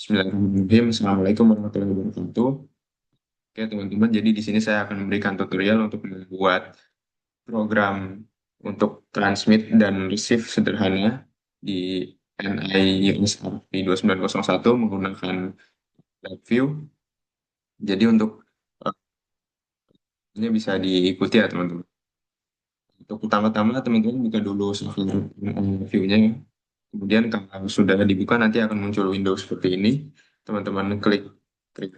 Bismillahirrahmanirrahim. Assalamualaikum warahmatullahi wabarakatuh. Oke, teman-teman. Jadi di sini saya akan memberikan tutorial untuk membuat program untuk transmit dan receive sederhana di NI USRP 2901 menggunakan WebView. Jadi untuk ini bisa diikuti ya, teman-teman. Untuk pertama-tama, teman-teman buka dulu software view-nya. Kemudian kalau sudah dibuka, nanti akan muncul Windows seperti ini. Teman-teman klik klik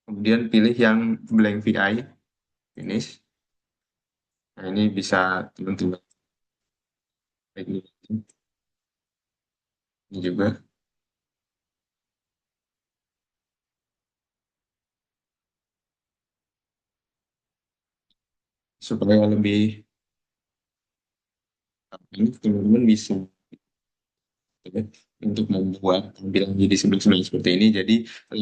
kemudian pilih yang blank VI finish. Nah, ini bisa teman-teman klik ini juga supaya lebih ini teman-teman bisa ya, untuk membuat tampilan jadi sebelah-sebelah seperti ini. Jadi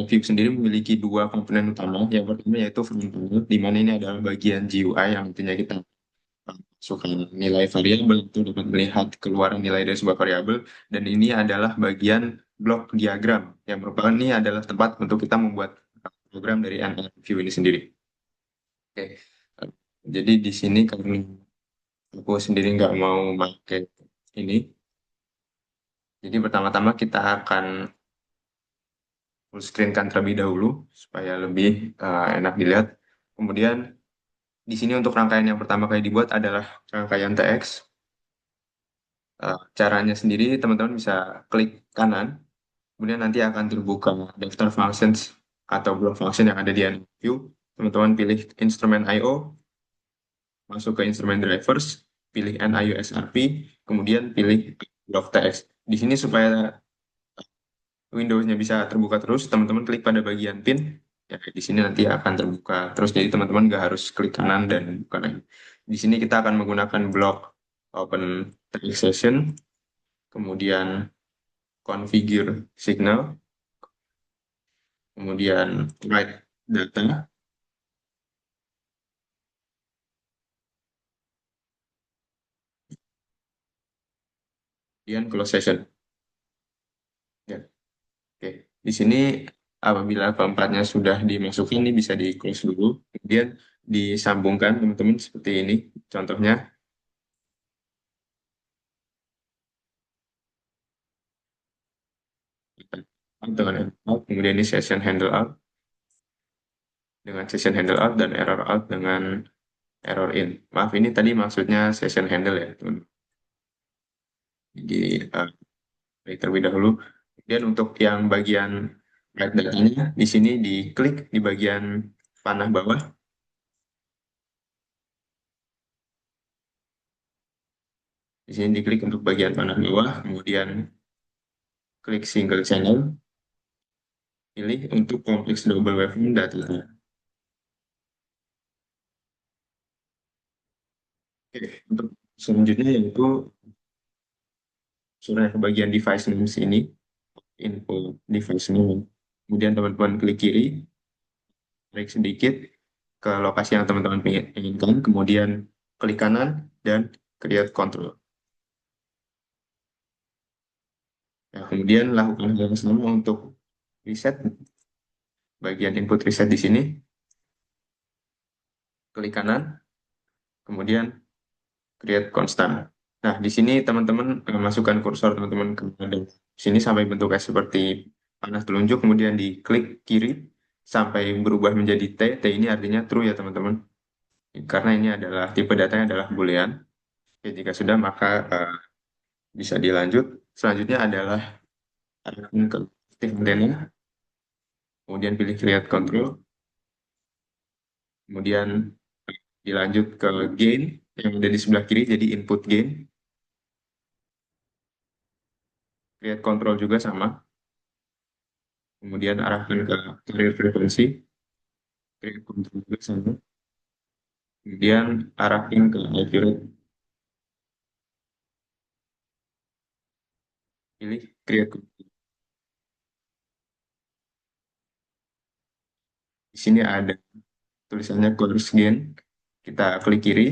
Vue sendiri memiliki dua komponen utama. Yang pertama yaitu front panel, di mana ini adalah bagian GUI yang tentunya kita masukkan nilai variabel itu dapat melihat keluaran nilai dari sebuah variabel, dan ini adalah bagian blok diagram yang merupakan ini adalah tempat untuk kita membuat program dari Vue ini sendiri. Oke. Jadi di sini karena aku sendiri nggak mau pakai ini, jadi pertama-tama kita akan full screen kan terlebih dahulu supaya lebih enak dilihat. Kemudian di sini untuk rangkaian yang pertama kali dibuat adalah rangkaian TX. Caranya sendiri teman-teman bisa klik kanan, kemudian nanti akan terbuka daftar functions atau block function yang ada di view. Teman-teman pilih instrumen I/O, masuk ke instrumen drivers, pilih NIUSRP, kemudian pilih block TX. Di sini supaya Windows-nya bisa terbuka terus, teman-teman klik pada bagian pin, ya di sini nanti akan terbuka terus. Jadi teman-teman nggak harus klik kanan dan buka lagi. Di sini kita akan menggunakan blok open text session, kemudian configure signal, kemudian write data, kemudian close session. Ya, oke. Di sini apabila keempatnya sudah dimasukkan, ini bisa di close dulu, kemudian disambungkan teman-teman seperti ini. Contohnya dengan out, kemudian ini session handle out dengan session handle out dan error out dengan error in. Maaf, ini tadi maksudnya session handle ya, teman. Jadi terlebih dahulu. Kemudian untuk yang bagian write datanya, di sini diklik di bagian panah bawah. Di sini diklik untuk bagian panah bawah, kemudian klik single channel, pilih untuk kompleks double waveform data. Oke, untuk selanjutnya yaitu sudah ke bagian device names ini, info device name. Kemudian teman-teman klik kiri, klik sedikit ke lokasi yang teman-teman inginkan, kemudian klik kanan dan create control. Nah, kemudian lakukan hal yang sama untuk reset, bagian input reset di sini, klik kanan, kemudian create constant. Nah, di sini teman-teman masukkan kursor teman-teman ke sini sampai bentuknya seperti panah telunjuk, kemudian diklik kiri sampai berubah menjadi T. T ini artinya true ya teman-teman. Karena ini adalah tipe datanya adalah boolean. Oke, jika sudah maka bisa dilanjut. Selanjutnya adalah arahkan ke aktif antena, kemudian pilih create control, kemudian dilanjut ke gain yang ada di sebelah kiri jadi input gain, create control juga sama, kemudian arahkan ke carrier frekuensi, create control juga sama, kemudian arahkan ke accurate, pilih create control. Di sini ada tulisannya course gain, kita klik kiri,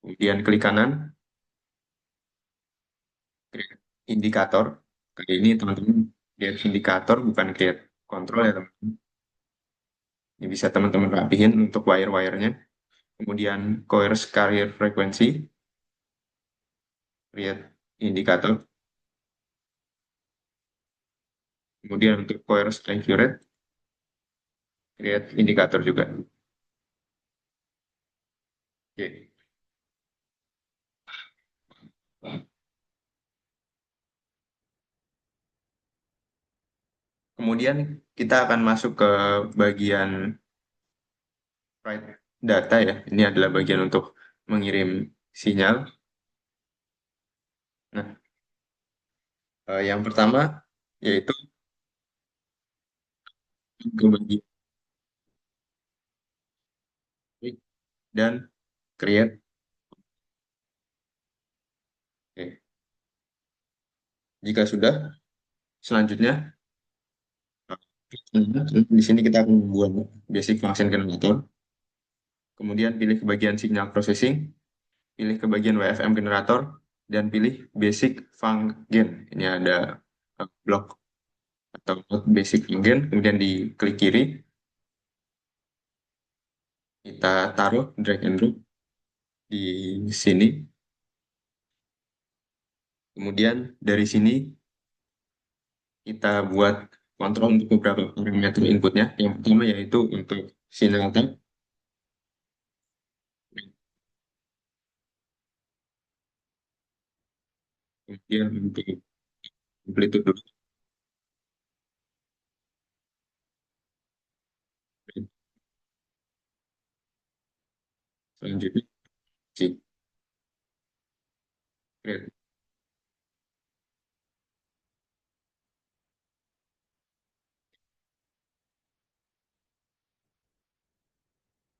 kemudian klik kanan, create indikator, Kali ini teman-teman create indikator bukan create control ya teman-teman. Ini bisa teman-teman rapihin untuk wire-wirenya. Kemudian coerce carrier frequency, create indikator. Kemudian untuk coerce accurate, create indikator juga. Oke. Kemudian kita akan masuk ke bagian write data ya. Ini adalah bagian untuk mengirim sinyal. Nah, yang pertama yaitu ke bagian create dan create. Oke. Jika sudah, selanjutnya di sini kita akan membuat basic function generator. Kemudian pilih ke bagian signal processing, pilih ke bagian WFM generator, dan pilih basic function. Ini ada blok atau basic function, kemudian diklik kiri, kita taruh drag and drop di sini. Kemudian dari sini kita buat kontrol untuk beberapa parameter inputnya. Yang pertama yaitu untuk sinyal type, kemudian untuk amplitude dulu. Selanjutnya si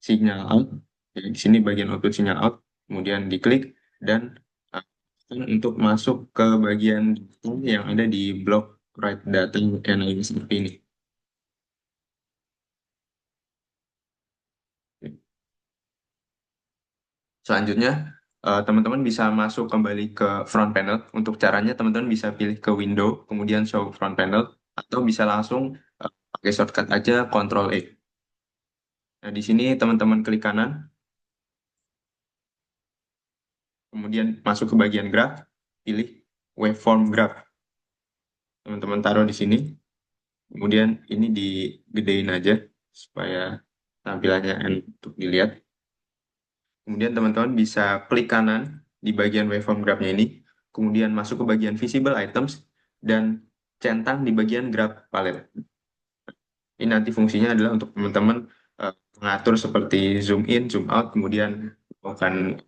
sinyal out. Jadi di sini bagian output sinyal out, kemudian diklik dan akan untuk masuk ke bagian data yang ada di blok write data analysis seperti ini. Selanjutnya, teman-teman bisa masuk kembali ke front panel. Untuk caranya, teman-teman bisa pilih ke window, kemudian show front panel, atau bisa langsung pakai shortcut aja Ctrl E. Nah, di sini teman-teman klik kanan, kemudian masuk ke bagian graph, pilih waveform graph. Teman-teman taruh di sini, kemudian ini digedein aja supaya tampilannya enak untuk dilihat. Kemudian teman-teman bisa klik kanan di bagian waveform graph-nya ini, kemudian masuk ke bagian visible items, dan centang di bagian graph palette. Ini nanti fungsinya adalah untuk teman-teman mengatur seperti zoom in, zoom out, kemudian akan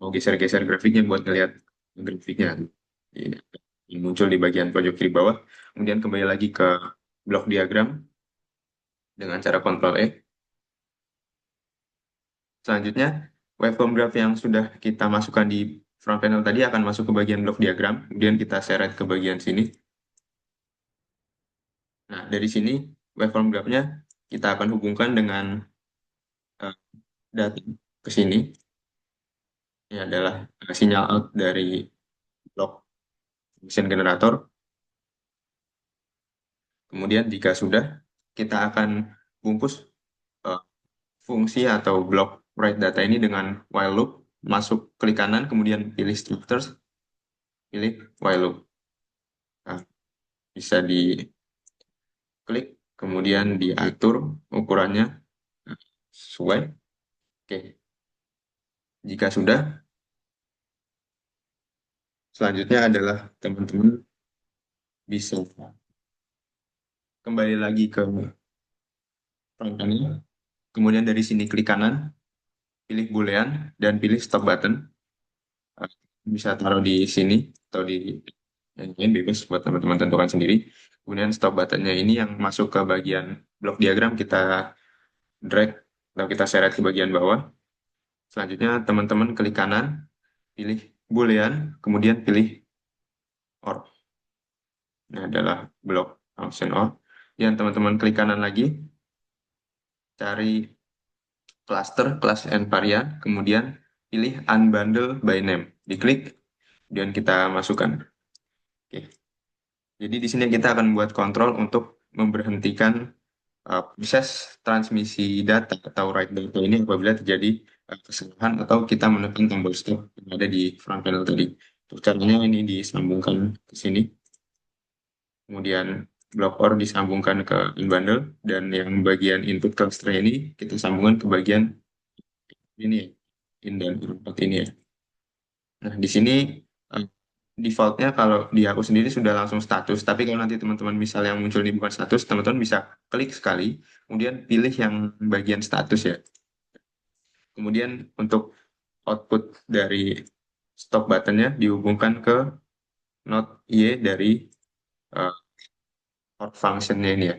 mau geser-geser grafiknya buat ngelihat grafiknya. Ini yang muncul di bagian pojok kiri bawah. Kemudian kembali lagi ke blok diagram dengan cara Ctrl E. Selanjutnya, waveform graph yang sudah kita masukkan di front panel tadi akan masuk ke bagian blok diagram, kemudian kita seret ke bagian sini. Nah, dari sini waveform graph-nya kita akan hubungkan dengan data ke sini. Ini adalah sinyal out dari blok function generator. Kemudian jika sudah, kita akan bungkus eh, fungsi atau blok write data ini dengan while loop. Masuk klik kanan, kemudian pilih structures, pilih while loop. Nah, bisa diklik, kemudian diatur ukurannya sesuai. Oke, jika sudah, selanjutnya adalah teman-teman bisa kembali lagi ke front panel. Kemudian dari sini klik kanan, pilih boolean, dan pilih stop button. Eh, Bisa taruh di sini atau di yang lain bebas buat teman-teman tentukan sendiri. Kemudian stop buttonnya ini yang masuk ke bagian blok diagram kita drag atau kita seret ke bagian bawah. Selanjutnya teman-teman klik kanan, pilih boolean, kemudian pilih OR. Ini adalah blok function OR. Dan teman-teman klik kanan lagi, cari cluster, class and variant, kemudian pilih unbundle by name. Diklik, dan kita masukkan. Oke. Jadi di sini kita akan buat kontrol untuk memberhentikan proses transmisi data atau write data ini apabila terjadi kesalahan atau kita menekan tombol stop yang ada di front panel tadi. Untuk caranya ini disambungkan ke sini, kemudian block OR disambungkan ke unbundle, dan yang bagian input cluster ini kita sambungkan ke bagian ini ya, in dan out ini ya. Nah, di sini eh, defaultnya kalau di aku sendiri sudah langsung status, tapi kalau nanti teman-teman misalnya yang muncul ini bukan status, teman-teman bisa klik sekali, kemudian pilih yang bagian status ya. Kemudian untuk output dari stop buttonnya dihubungkan ke node Y dari uh, out functionnya ini ya.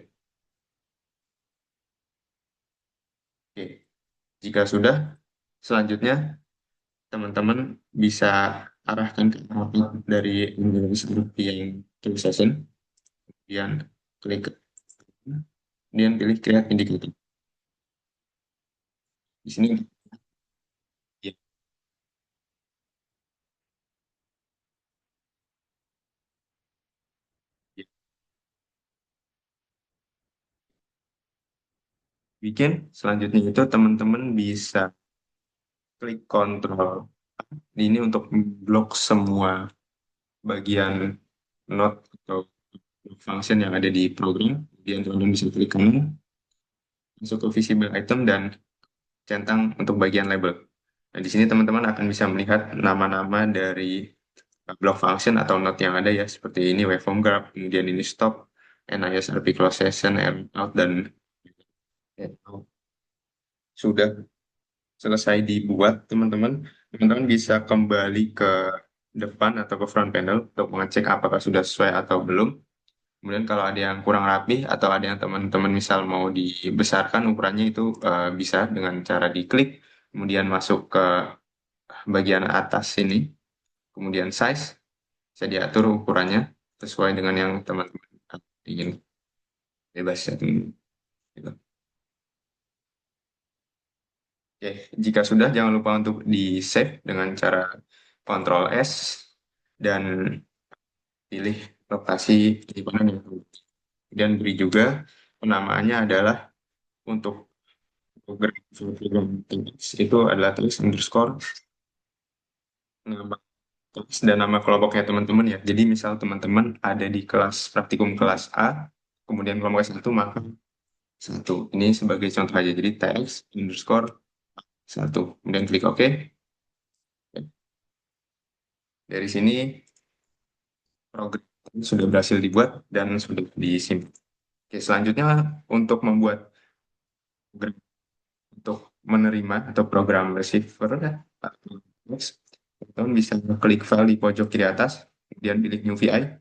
Oke. Jika sudah, selanjutnya teman-teman bisa arahkan ke output dari seperti yang tulis session, kemudian klik, kemudian pilih create indicator. Di sini ya, ya, bikin. Selanjutnya itu teman-teman bisa klik kontrol ini untuk blok semua bagian node atau function yang ada di program. Kemudian teman-teman bisa klik kanan, masuk ke visible item dan centang untuk bagian label. Nah, di sini teman-teman akan bisa melihat nama-nama dari block function atau node yang ada ya, seperti ini waveform graph, kemudian ini stop, NIS, RP close session, M out, dan sudah selesai dibuat, teman-teman bisa kembali ke depan atau ke front panel untuk mengecek apakah sudah sesuai atau belum. Kemudian kalau ada yang kurang rapi atau ada yang teman-teman misal mau dibesarkan ukurannya itu bisa dengan cara diklik, kemudian masuk ke bagian atas sini, kemudian size, bisa diatur ukurannya sesuai dengan yang teman-teman ingin, bebas ya teman. Gitu. Oke, jika sudah jangan lupa untuk di save dengan cara Ctrl S dan pilih lokasi penyimpanan yang perlu. Dan beri juga penamaannya adalah untuk program teks itu adalah teks underscore nama teks dan nama kelompoknya teman-teman ya. Jadi misal teman-teman ada di kelas praktikum kelas A, kemudian kelompok satu maka satu. Ini sebagai contoh aja. Jadi teks underscore satu. Kemudian klik OK. Dari sini program sudah berhasil dibuat dan sudah disimpan. Oke, selanjutnya untuk membuat program untuk menerima atau program receiver ya, teman-teman bisa klik file di pojok kiri atas, kemudian pilih New VI.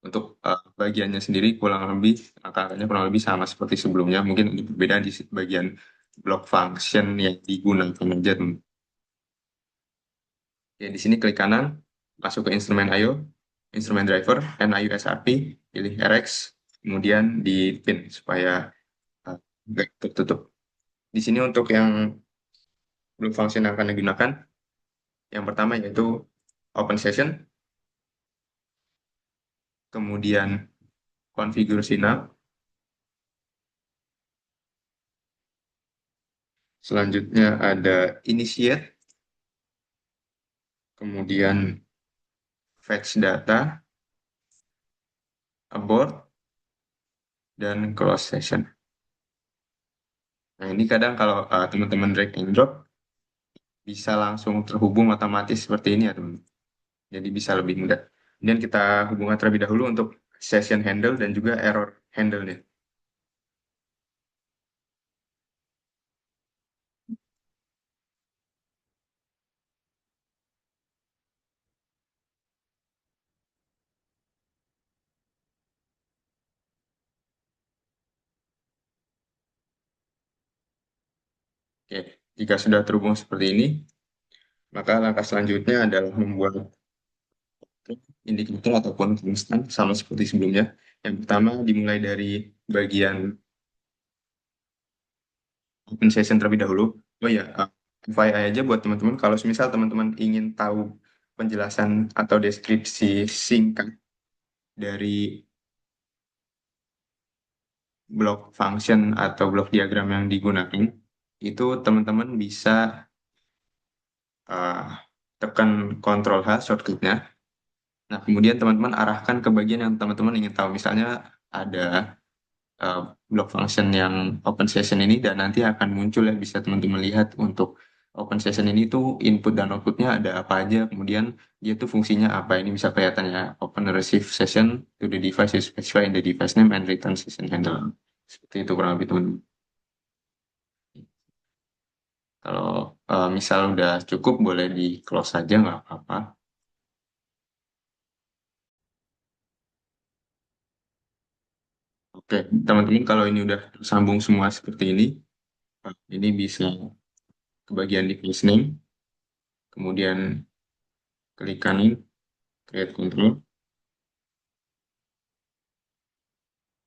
Untuk bagiannya sendiri kurang lebih angkanya kurang lebih sama seperti sebelumnya. Mungkin ada perbedaan di bagian block function yang digunakan aja. Oke, di sini klik kanan, masuk ke instrumen I/O, instrumen driver, NIU SRP, pilih RX, kemudian di pin supaya nggak tertutup. Di sini untuk yang block function yang akan digunakan, yang pertama yaitu open session, kemudian configure synap, selanjutnya ada initiate, kemudian fetch data, abort, dan close session. Nah, ini kadang kalau teman-teman drag and drop bisa langsung terhubung otomatis seperti ini ya teman. Jadi bisa lebih mudah. Kemudian kita hubungkan terlebih dahulu untuk session handle dan juga error handle nih. Oke, jika sudah terhubung seperti ini, maka langkah selanjutnya adalah membuat indikator ataupun konstan sama seperti sebelumnya. Yang pertama dimulai dari bagian open session terlebih dahulu. Oh ya, FYI aja buat teman-teman, kalau misal teman-teman ingin tahu penjelasan atau deskripsi singkat dari blok function atau blok diagram yang digunakan, itu teman-teman bisa uh, tekan Ctrl H shortcutnya. Nah, kemudian teman-teman arahkan ke bagian yang teman-teman ingin tahu. Misalnya ada uh, blok function yang open session ini dan nanti akan muncul ya bisa teman-teman lihat untuk open session ini tuh input dan outputnya ada apa aja, kemudian dia tuh fungsinya apa. Ini bisa kelihatannya open receive session to the device is specified in the device name and return session handle. Seperti itu kurang lebih teman. Kalau misal udah cukup boleh di close saja nggak apa-apa. Oke, teman-teman kalau ini udah tersambung semua seperti ini bisa ke bagian device name, kemudian klik kanan, create control,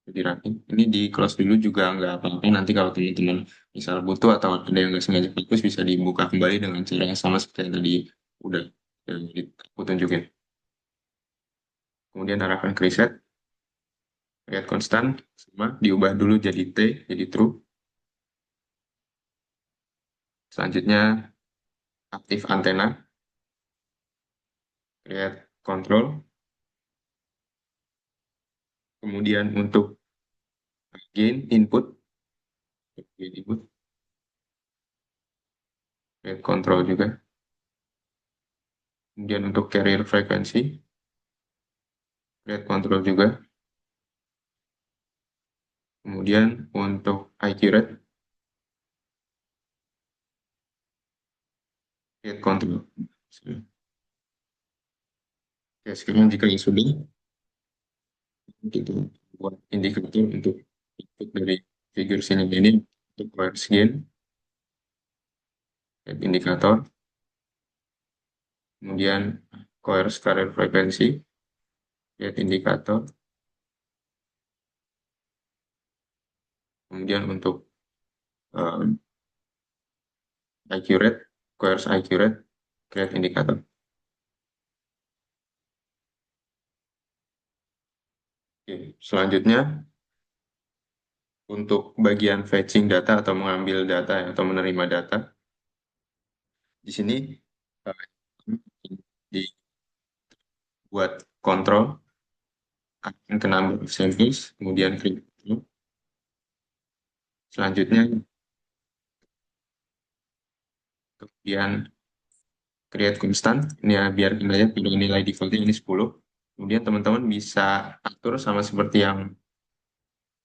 jadi rapi. Ini di close dulu juga nggak apa-apa. Nanti kalau teman-teman misal butuh atau ada yang nggak sengaja fokus bisa dibuka kembali dengan cara yang sama seperti yang tadi udah aku tunjukin. Kemudian arahkan ke reset, create constant, sama diubah dulu jadi T, jadi true. Selanjutnya aktif antena, create control. Kemudian untuk gain input, create control juga. Kemudian untuk carrier frekuensi, create control juga. Kemudian untuk IQ rate, create control. Oke, sekarang jika yang sudah, kita buat indikator untuk input dari figur sini ini untuk coherence gain, create indikator. Kemudian coherence carrier frekuensi, create indikator. Kemudian untuk um, IQ rate, coherence IQ rate, create indikator. Oke, selanjutnya untuk bagian fetching data atau mengambil data atau menerima data, di sini eh, dibuat kontrol akan ke number of samples, kemudian klik selanjutnya, kemudian create constant, ini ya biarkan aja pada nilai defaultnya ini 10. Kemudian teman-teman bisa atur sama seperti yang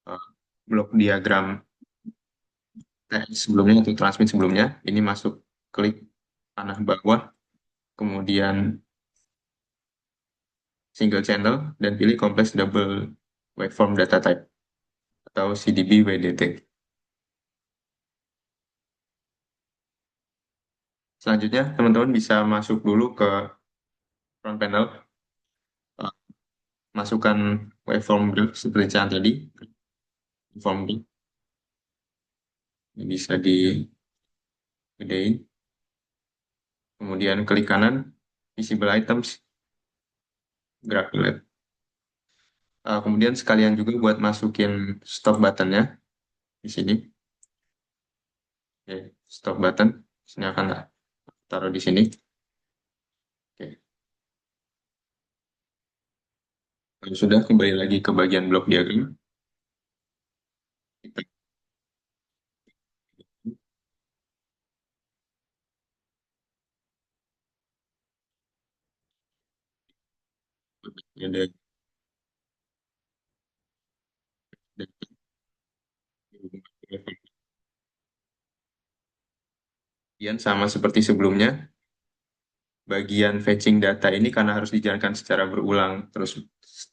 eh, blok diagram sebelumnya atau transmit sebelumnya, ini masuk klik panah bawah, kemudian single channel, dan pilih complex double waveform data type atau CDB WDT. Selanjutnya, teman-teman bisa masuk dulu ke front panel, eh, masukkan waveform graph seperti yang tadi, waveform graph, bisa digedein, kemudian klik kanan, visible items, graph lab. Kemudian sekalian juga buat masukin stop buttonnya di sini. Oke, stop button, sini akan taruh di sini. Oke. Kalau sudah kembali lagi ke bagian blok diagram, kita ada kemudian sama seperti sebelumnya, bagian fetching data ini karena harus dijalankan secara berulang terus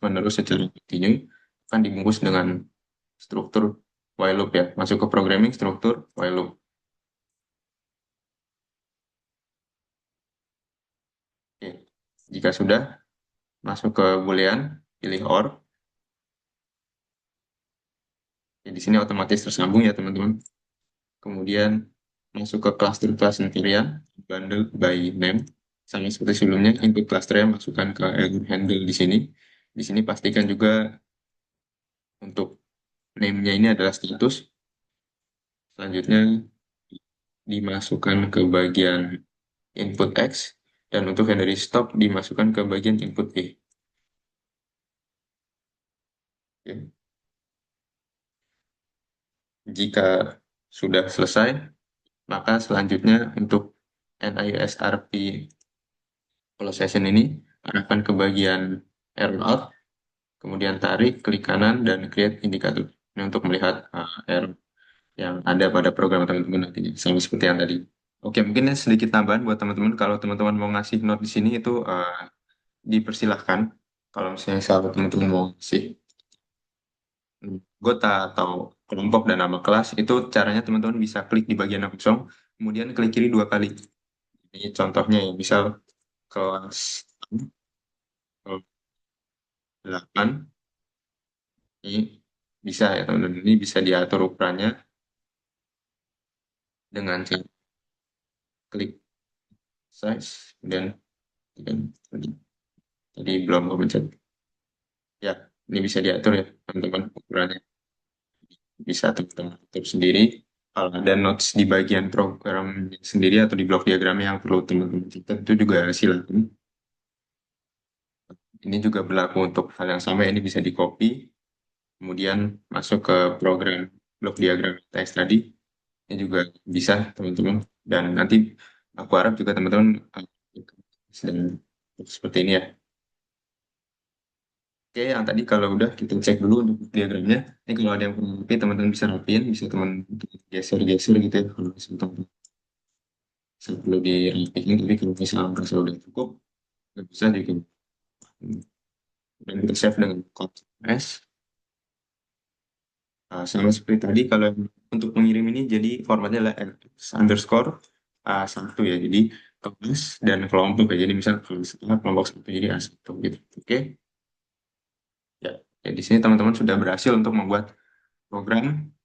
menerus secara kontinu, akan dibungkus dengan struktur while loop ya. Masuk ke programming struktur while loop. Oke. Jika sudah masuk ke boolean, pilih OR. Ya, di sini otomatis tersambung ya teman-teman. Kemudian masuk ke cluster class invariant, bundle by name. Sama seperti sebelumnya, input cluster masukkan ke error handle di sini. Di sini pastikan juga untuk name-nya ini adalah status. Selanjutnya dimasukkan ke bagian input X, dan untuk yang dari stop dimasukkan ke bagian input Y. Oke. Jika sudah selesai, maka selanjutnya untuk NISRP session ini arahkan ke bagian error out, kemudian tarik, klik kanan, dan create indikator. Ini untuk melihat error yang ada pada program teman-teman nantinya, sama seperti yang tadi. Oke, mungkin ini sedikit tambahan buat teman-teman. Kalau teman-teman mau ngasih note di sini itu dipersilahkan. Kalau misalnya sahabat teman-teman mau ngasih anggota atau kelompok dan nama kelas, itu caranya teman-teman bisa klik di bagian yang kosong, kemudian klik kiri 2 kali. Ini contohnya ya, misal kelas 8, ini bisa ya teman-teman. Ini bisa diatur ukurannya dengan cara klik size, dan tadi belum kepencet. Ya, ini bisa diatur ya teman-teman ukurannya. Bisa teman-teman atur sendiri. Kalau ada notes di bagian program sendiri atau di blok diagramnya yang perlu teman-teman catat, itu juga silakan. Ini juga berlaku untuk hal yang sama, ini bisa di copy, kemudian masuk ke program blok diagram teks tadi. Ini juga bisa teman-teman. Dan nanti aku harap juga teman-teman sedang seperti ini ya. Oke, yang tadi kalau udah kita cek dulu untuk diagramnya. Ini kalau ada yang perlu rapi, teman-teman bisa rapiin, bisa teman geser-geser gitu ya. Kalau misalnya perlu dirapiin, tapi kalau misalnya merasa udah cukup, nggak bisa bikin. Dan kita save dengan Ctrl S. Sama seperti tadi, kalau untuk mengirim ini jadi formatnya adalah underscore 1 ya. Jadi kelas dan kelompok ya. Jadi misal kelompok 1 jadi A1 gitu. Oke. Ya. Ya, di sini teman-teman sudah berhasil untuk membuat program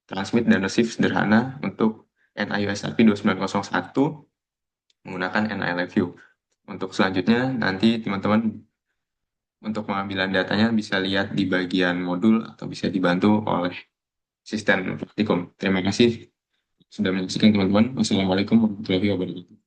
transmit dan receive sederhana untuk NIUSRP 2901 menggunakan NILiveView. Untuk selanjutnya nanti teman-teman untuk pengambilan datanya bisa lihat di bagian modul atau bisa dibantu oleh asisten praktikum. Terima kasih sudah menyaksikan teman-teman. Wassalamualaikum warahmatullahi wabarakatuh.